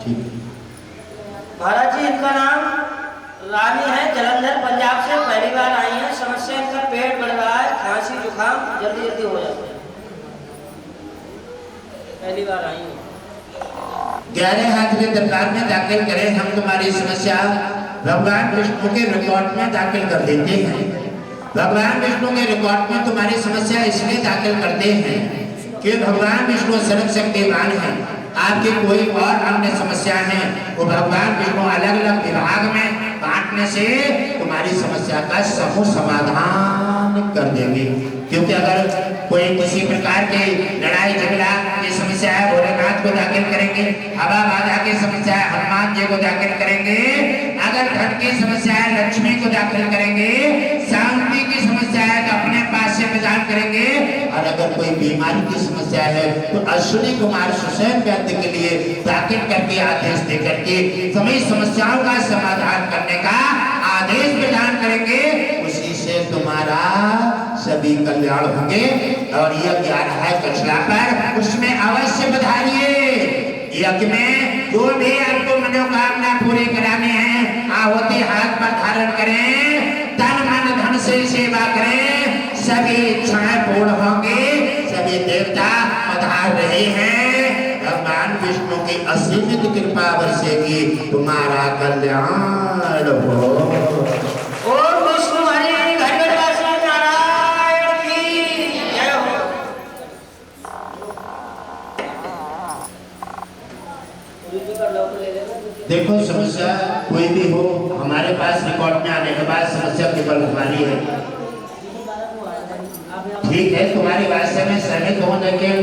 ठीक है। महाराज जी इनका नाम रानी है, जलंधर पंजाब से पहली बार आई है। समस्या इनका पेट बढ़ रहा है, खांसी जुकाम जल्दी जल्दी हो जाता है, पहली बार आई है। 11 हाथ के दरबार में दाखिल करें, हम तुम्हारी समस्या भगवान विष्णु के रिकॉर्ड में दाखिल कर देते हैं। भगवान विष्णु के रिकॉर्ड में तुम्हारी समस्या इसलिए दाखिल करते हैं कि भगवान विष्णु सर्वशक्तिमान हैं। आपकी कोई और अन्य समस्या है वो भगवान विष्णु अलग अलग विभाग में बांटने से तुम्हारी समस्या का समूह समाधान कर देंगे। क्योंकि अगर कोई किसी प्रकार की लड़ाई झगड़ा की समस्या है, भोलेनाथ को दाखिल करेंगे। हवा बाधा की समस्या है, हनुमान जी को दाखिल करेंगे। अगर धन की समस्या है, लक्ष्मी को दाखिल करेंगे। शांति की समस्या है तो अपने पास से प्रदान करेंगे। और अगर कोई बीमारी की समस्या है तो अश्विनी कुमार सुसैन वैद्य के लिए दाखिल करके आदेश देकर के सभी समस्याओं का समाधान करने का आदेश प्रदान करेंगे। उसी से तुम्हारा सभी कल्याण होंगे। और यज्ञ आ रहा है कचला पर, उसमें अवश्य पधारिए। यज्ञ में जो भी आपको मनोकामना पूरी करानी है, आहुति हाथ पर धारण करें, तन मन धन से सेवा करें, सभी इच्छाएं पूर्ण होंगी। सभी देवता पधार रहे हैं। भगवान विष्णु की असीमित कृपा बरसेगी, तुम्हारा कल्याण हो। ओम विष्णु हरि घटघटवासी नारायण की जय हो। देखो समस्या कोई भी हो, हमारे पास रिकॉर्ड में आने के बाद समस्या केवल हमारी है। ठीक है, तुम्हारी बात से मैं सहमत हूँ, लेकिन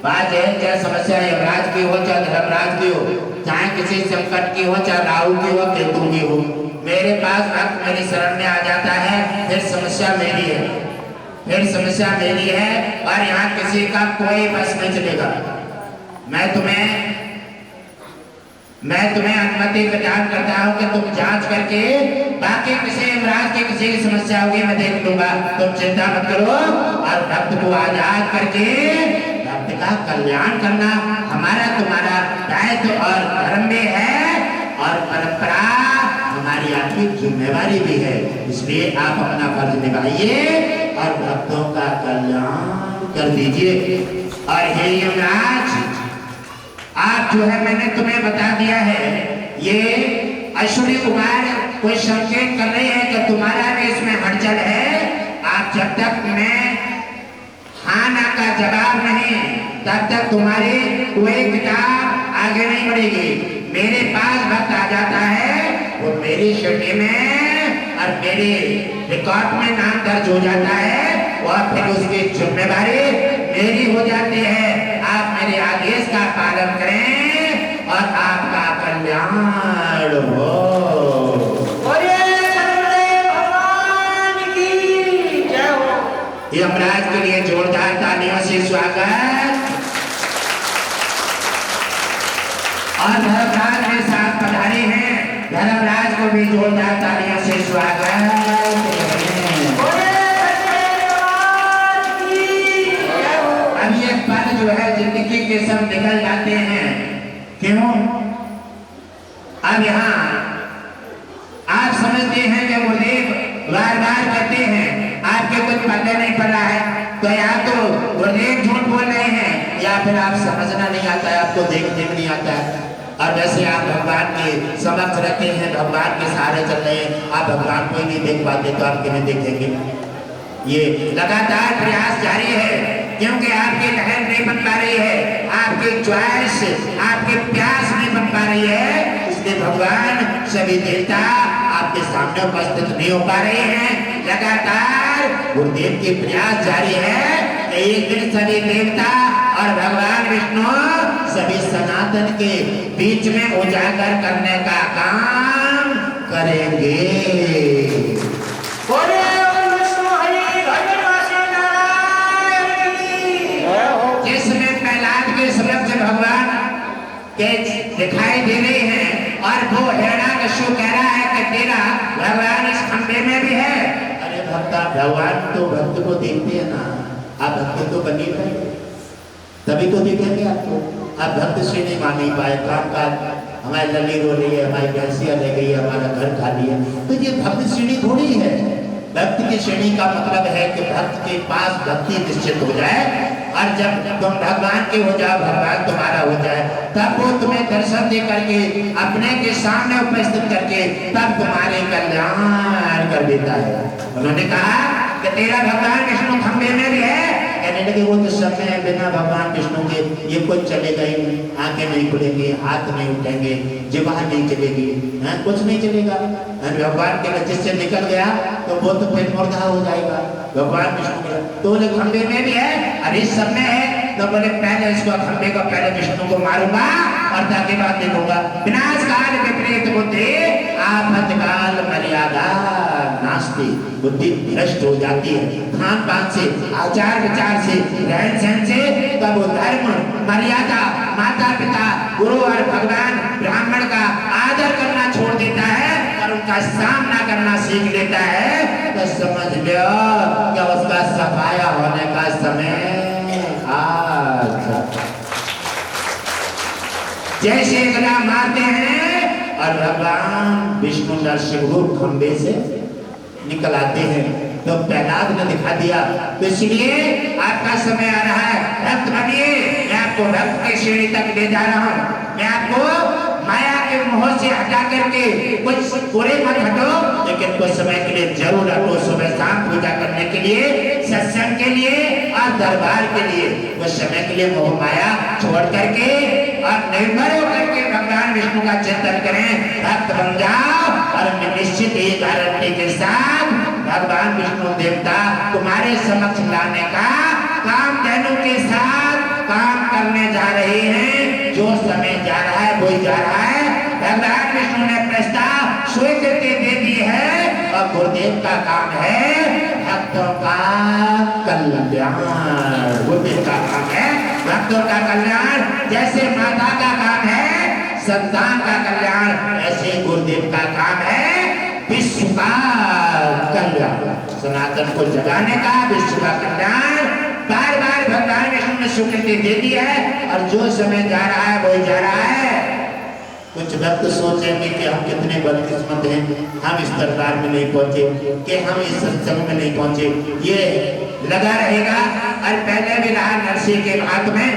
बात है चाहे समस्या यमराज की हो चाहे धर्मराज की हो, चाहे किसी संकट की हो, चाहे राहु की हो, केतु की हो, मेरे पास भक्त मेरी शरण में आ जाता है, फिर समस्या मेरी है, फिर समस्या मेरी है। और यहाँ किसी का कोई बस नहीं चलेगा। मैं तुम्हें अनुमति प्रदान करता हूँ कि तुम जांच करके बाकी किसी यमराज की किसी की समस्या होगी मैं देख लूंगा, तुम चिंता मत करो। और भक्त को आजाद करके भक्त का कल्याण करना हमारा तुम्हारा दायित्व और धर्म भी है, और परंपरा हमारी आपकी जिम्मेवारी भी है। इसलिए आप अपना फर्ज निभाइए और भक्तों का कल्याण कर दीजिए। और हे यमराज, आप जो है मैंने तुम्हें बता दिया है, ये अश्विनी कुमार कोई संकेत कर रहे हैं कि तुम्हारा भी इसमें हलचल है। आप जब तक मैं हाँ ना का जवाब नहीं, तब तक तुम्हारी कोई किताब आगे नहीं बढ़ेगी। मेरे पास वक्त आ जाता है, वो मेरी शिटी में और मेरे रिकॉर्ड में नाम दर्ज हो जाता है, और फिर उसकी जिम्मेदारी मेरी हो जाती है। आप मेरे आदेश का पालन करें और आपका कल्याण हो। भगवान की जय हो। यमराज के लिए जोरदार तालियों से स्वागत। और धर्मराज के साथ पधारे हैं, धर्मराज को भी जोरदार तालियों से स्वागत। अब ये पल जो है जिंदगी के सब निकल जाते हैं, क्यों? अब यहाँ आप समझते हैं कि गुरुदेव बार बार कहते हैं, आपके कुछ पता नहीं पड़ रहा है, तो या तो गुरुदेव झूठ बोल रहे हैं या फिर आप समझना नहीं आता है, आपको देखने नहीं आता है। और वैसे आप भगवान के समक्ष रहते हैं, भगवान के सहारे चल रहे हैं, आप भगवान को ही नहीं देख पाते तो आप किन्हें देखेंगे? ये लगातार प्रयास जारी है, क्योंकि आपकी लहर नहीं बन पा रही है, आपकी च्वाइस, आपकी प्यास नहीं बन पा रही है। इसलिए भगवान सभी देवता आपके सामने उपस्थित नहीं हो पा रहे हैं। लगातार गुरुदेव की प्रयास जारी है। एक दिन सभी देवता और भगवान विष्णु सभी सनातन के बीच में उजागर करने का काम करेंगे। जिसमें प्रहलाद के समक्ष भगवान के दिखाई दे रहे हैं, और वो हिरण्यकश्यप कह रहा है कि तेरा भगवान इस खंबे में भी है। अरे भक्ता, भगवान तो भक्त को देखते हैं ना, आप भक्त तो बनी पाए तभी तो देखेंगे आपको। आप भक्त से नहीं मान नहीं पाए, काम काज हमारी लली रो रही है, हमारी भैंसिया ले गई है, हमारा घर खाली है। तो ये भक्त श्रेणी थोड़ी है। भक्त की श्रेणी का मतलब है कि भक्त के पास भक्ति निश्चित हो जाए, और जब तुम भगवान के हो जाओ, भगवान तुम्हारा हो जाए, तब वो तुम्हें दर्शन दे करके अपने के सामने उपस्थित करके तब तुम्हारे कल्याण कर देता है। उन्होंने कहा कि तेरा भगवान विष्णु खंबे में भी है। कहने लगे वो तो सब में बिना भगवान विष्णु के ये कुछ चलेगा ही नहीं, आंखें नहीं खुलेंगी, हाथ नहीं उठेंगे, जिह्वा नहीं चलेगी, कुछ नहीं चलेगा। भगवान के जिससे निकल गया तो वो तो फिर मुर्दा हो जाएगा। भगवान विष्णु के तो बोले खंबे में भी है और इस सब में है, तो बोले पहले इसको खंबे को पहले विष्णु को मारूंगा और ताकि बाद देखूंगा। विनाश काल विपरीत बुद्धि आफत काल मर्यादा नास्ति। बुद्धि भ्रष्ट हो जाती है खान पान से, आचार विचार से, रहन सहन से, तब वो धर्म मर्यादा, माता पिता, गुरु और भगवान ब्राह्मण का आदर करना छोड़ देता है और उनका सामना करना सीख लेता है। तो समझ लो क्या उसका सफाया होने का समय आज। जैसे गला मारते हैं और भगवान विष्णु नरसिंह रूप खंबे से निकल आते हैं, तो प्रहलाद ने दिखा दिया। तो इसलिए आपका समय आ रहा है, भक्त बनिए। मैं आपको भक्त की श्रेणी तक ले जा रहा हूँ। मैं आपको माया के मोह से हटा करके, कुछ पूरे मत हटो, लेकिन कुछ समय के लिए जरूर हटो। सुबह शाम पूजा करने के लिए, सत्संग के लिए और दरबार के लिए कुछ समय के लिए मोह माया छोड़ करके और निर्भर होकर के भगवान विष्णु का चिंतन करें, भक्त बन जाओ। और निश्चित ही गारंटी के साथ भगवान विष्णु देवता तुम्हारे समक्ष लाने का काम धनु के साथ काम करने जा रहे हैं। जो समय जा रहा है वही जा रहा है। भगवान विष्णु ने प्रस्ताव स्वीकृति दे दी है और गुरुदेव का काम है भक्तों का कल्याण। गुरुदेव का काम है भक्तों का कल्याण। जैसे माता का काम है संतान का कल्याण, ऐसे गुरुदेव का काम है विश्व का कल्याण, सनातन को जगाने का, विश्व का कल्याण। बार बार भगवान विष्णु ने स्वीकृति दे दी है और जो समय जा रहा है वही जा रहा है। कुछ भक्त सोचेंगे कि हम कितने बदकिस्मत हैं, हम इस दरबार में नहीं पहुंचे, कि हम इस सत्संग में नहीं पहुंचे। ये लगा रहेगा। और पहले भी रहा नरसिंह के बात में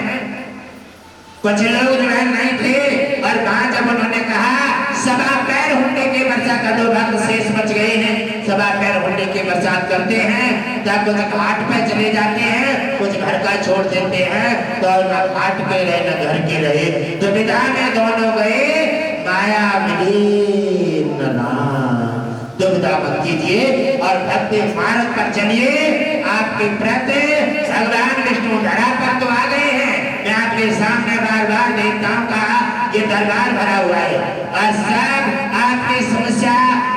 कुछ लोग जो है नहीं थे, और वहां जब उन्होंने कहा सभा पैर हुंडे के बरसात का, दो भक्त शेष बच गए हैं, सभा पैर हुंडे के बरसात करते हैं, तब कुछ घाट पे चले जाते हैं, कुछ घर का छोड़ देते हैं, तो न घाट के रहे न घर के रहे, तो विधा में दोनों गए माया मिली न नाम। दुविधा मत कीजिए और भक्ति मार्ग पर चलिए। आपके प्रति भगवान विष्णु धरा पर तो आ गए हैं। मैं आपके सामने बार बार देवताओं का ये दरबार भरा हुआ है और सब आपकी समस्या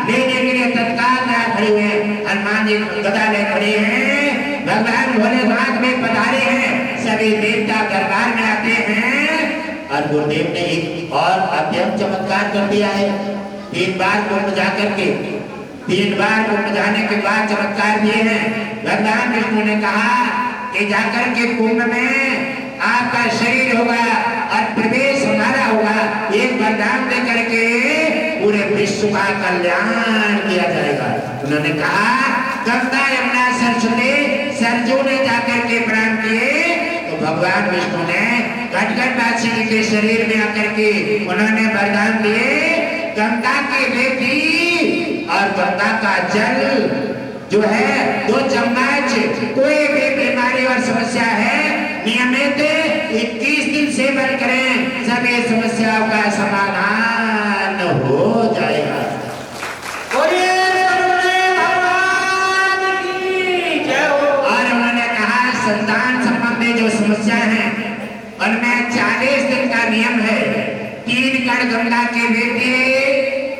लेने के लिए तत्काल खड़े हुए हैं। हनुमान जी गदा ले खड़े हैं, भगवान भोलेनाथ में पधारे हैं, सभी देवता दरबार में आते हैं। और गुरुदेव ने एक और अत्यंत चमत्कार कर दिया है। 3 बार कुंभ जाकर के, 3 बार कुंभ जाने के बाद चमत्कार दिए हैं। भगवान विष्णु ने कहा कि जाकर के कुंभ में आपका शरीर होगा और प्रवेश हमारा होगा। एक वरदान दे करके पूरे विश्व का कल्याण किया जाएगा। उन्होंने कहा गंगा यमुना सरस्वती सरजू ने जाकर के प्रणाम किए, तो भगवान विष्णु ने घटघटवासी के शरीर में आकर के उन्होंने वरदान दिए, गंगा की बेटी और गंगा का जल जो है 2 चम्मच, कोई भी बीमारी और समस्या है नियमित 21 दिन सेवन करें, सभी समस्याओं का समाधान हो जाएगा। और उन्होंने कहा संतान संबंधी जो समस्या है उनमें 40 दिन का नियम है। 3 कण गंगा के बेटे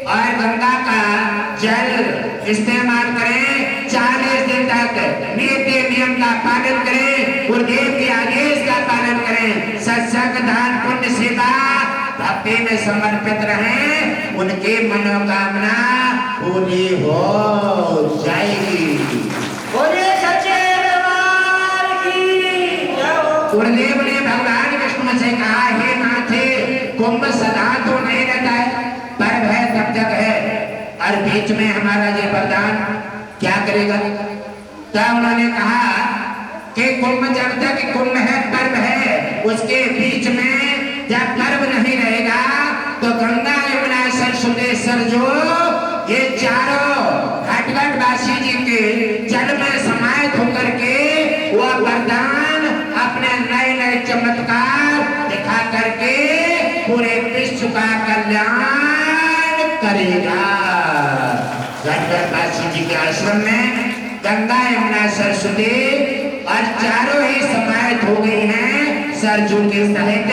और गंगा का जल इस्तेमाल करें, 40 दिन तक नीति नियम का पालन करें, गुरुदेव के आदेश का पालन करें, सत्संग दान पुण्य सेवा भक्ति में समर्पित रहें, उनकी मनोकामना पूरी हो जाएगी। गुरुदेव ने भगवान विष्णु से कहा, हे नाथ कुंभ सदा तो नहीं रहता है, पर्व है तब तक है, और बीच में हमारा ये वरदान क्या करेगा? तब उन्होंने कहा कि कुंभ जब तक कुंभ है, पर्व है, उसके बीच में जब पर्व नहीं रहेगा तो गंगा यमुना सरस्वती सरजू ये चारों घाटघाट वासी जी के जल में समाहित होकर के वह वरदान अपने नए नए चमत्कार दिखा करके पूरे विश्व का कल्याण करेगा। घाटघाट वासी जी के आश्रम में गंगा यमुना सरस्वती और चारों ही समाहित हो गई हैं सरजू के सहित।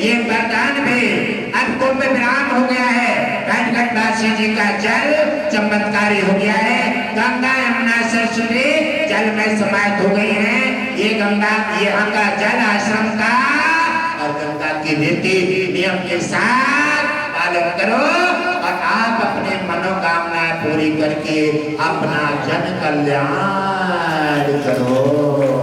ये वरदान भी अब कुंभ विराम हो गया है, घाटघाट वासी जी का जल चमत्कारी हो गया है, गंगा यमुना सरस्वती जल में समाहित हो गई हैं। ये गंगा यहाँ का जल आश्रम का और गंगा की रीति नियम के साथ पालन करो और आप अपने मनोकामनाएं पूरी करके अपना जन कल्याण करो।